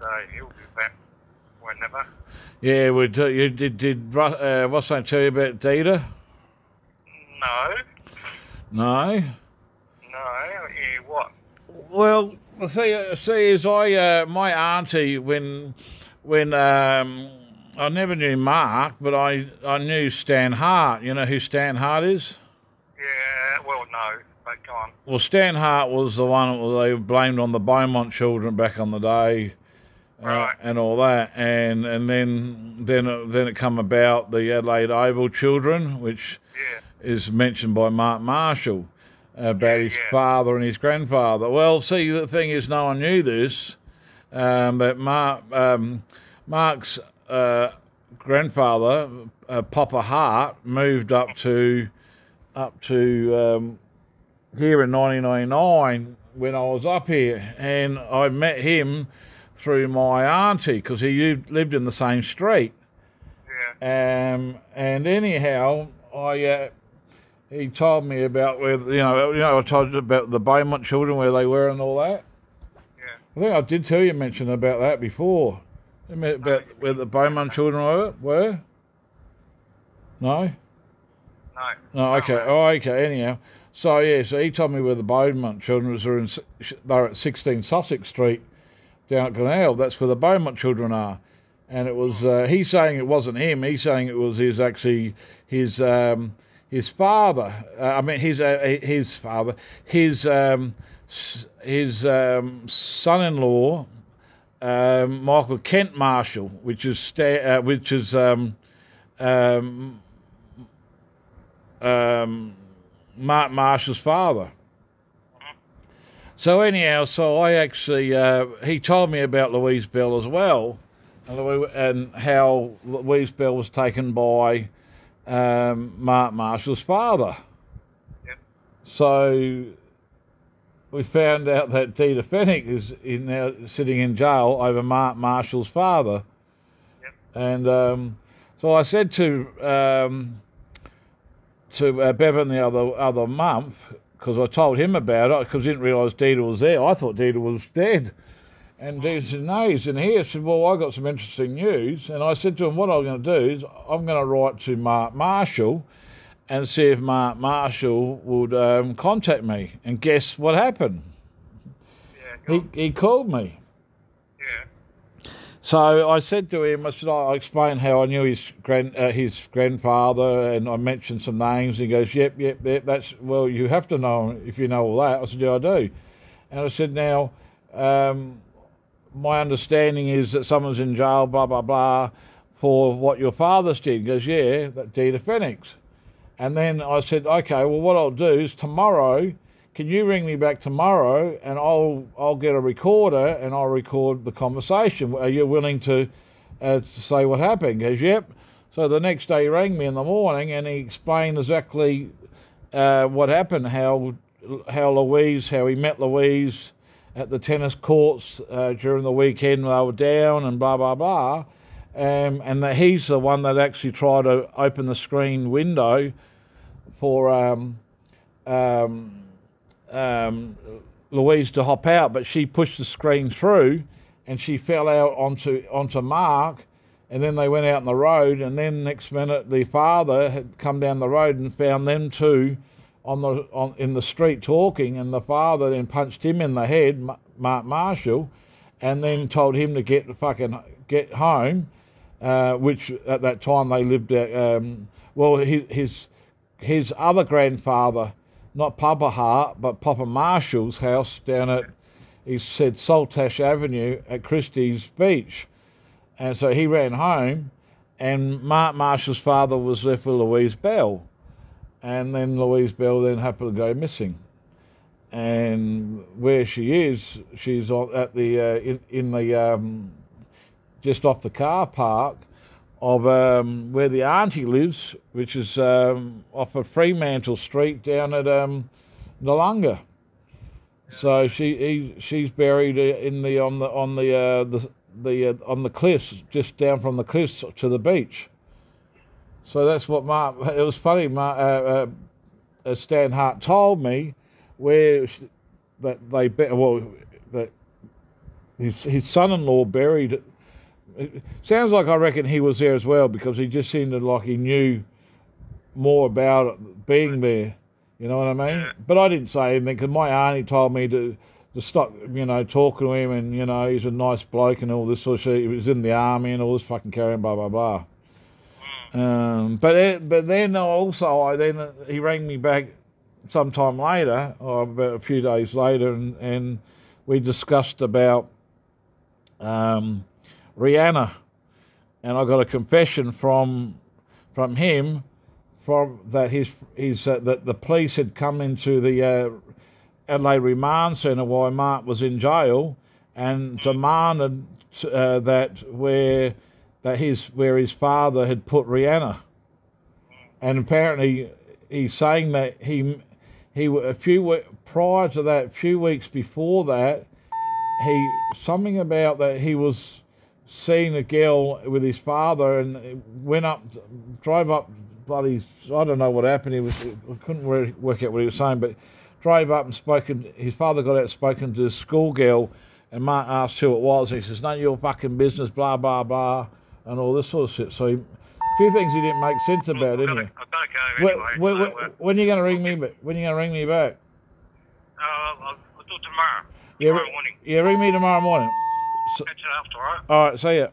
so he'll be back whenever. Yeah, did what's that tell you about Dita? No. No. No. What? Well, the see is my auntie when I never knew Mark, but I knew Stan Hart. You know who Stan Hart is? Yeah, well, no, but go on. Well, Stan Hart was the one that they blamed on the Beaumont children back on the day, Right. and all that, and then it come about the Adelaide Oval children, which is mentioned by Mark Marshall about his father and his grandfather. Well, see, the thing is, no one knew this, but Mark's grandfather, Papa Hart, moved up to here in 1999 when I was up here, and I met him through my auntie because he lived in the same street. Yeah. And anyhow, he told me about where I told you about the Beaumont children, where they were and all that. Yeah. I think I did tell you mention about that before. About where the Beaumont children were? No? No. No, okay. Oh, okay, anyhow. So, yeah, so he told me where the Beaumont children they're at 16 Sussex Street down at Glenelg. That's where the Beaumont children are. And it was, he's saying it wasn't him. He's saying it was his father. His son-in-law, Michael Kent Marshall, which is Mark Marshall's father. So anyhow, I actually he told me about Louise Bell as well, and how Louise Bell was taken by Mark Marshall's father. Yep. So we found out that Dita Fennick is now sitting in jail over Mark Marshall's father. Yep. And so I said to Bevan the other month, because I told him about it, because I didn't realise Dita was there. I thought Dita was dead. And Dita said, no, he's in here. I said, well, I got some interesting news. And I said to him, what I'm going to do is I'm going to write to Mark Marshall and see if Mark Marshall would contact me. And guess what happened? Yeah, he called me. Yeah. So I said to him, I explained how I knew his grandfather, and I mentioned some names. He goes, yep, that's, well, you have to know him if you know all that. I said, yeah, I do. And I said, now, my understanding is that someone's in jail, blah, blah, blah, for what your father's did. He goes, yeah, that Dita Fennick's. And then I said, okay, well, what I'll do is tomorrow, can you ring me back tomorrow, and I'll get a recorder and I'll record the conversation. Are you willing to say what happened? He goes, yep. So the next day he rang me in the morning and he explained exactly what happened, how he met Louise at the tennis courts during the weekend when they were down and blah, blah, blah. And that he's the one that actually tried to open the screen window for Louise to hop out, but she pushed the screen through and she fell out onto Mark, and then they went out on the road, and then next minute the father had come down the road and found them two in the street talking, and the father then punched him in the head, Mark Marshall, and then told him to get home, which at that time they lived at his other grandfather, not Papa Hart, but Papa Marshall's house down at, he said, Saltash Avenue at Christie's Beach. And so he ran home, and Mark Marshall's father was left with Louise Bell. And then Louise Bell then happened to go missing. And where she is, she's at the just off the car park of where the auntie lives, which is off of Fremantle Street down at Noongar. So she's buried on the cliffs, just down from the cliffs to the beach. So that's what Mark. It was funny. Stan Hart told me that his son-in-law buried. It sounds like I reckon he was there as well because he just seemed like he knew more about it being there. You know what I mean? Yeah. But I didn't say anything because my auntie told me to stop, talking to him and, he's a nice bloke and all this sort of shit. He was in the army and all this fucking carrying, blah, blah, blah. But then also, he rang me back sometime later, or about a few days later, and we discussed about Rihanna. And I got a confession from him that the police had come into the Adelaide Remand Centre while Mark was in jail and demanded where his father had put Rihanna, and apparently he's saying that prior to that, a few weeks before that, something about that he was seeing a girl with his father and drove up bloody, I don't know what happened. I couldn't really work out what he was saying, but drove up and his father got out and spoken to this schoolgirl, and Mark asked who it was, and he says, none of your fucking business, blah, blah, blah, and all this sort of shit. So a few things he didn't make sense about, didn't he? I've got to go anyway. When are you going to ring me back? When are you going to ring me back? I'll do it tomorrow. Yeah, Tomorrow morning. Yeah, ring me tomorrow morning. Catch you after, all right? All right, see ya.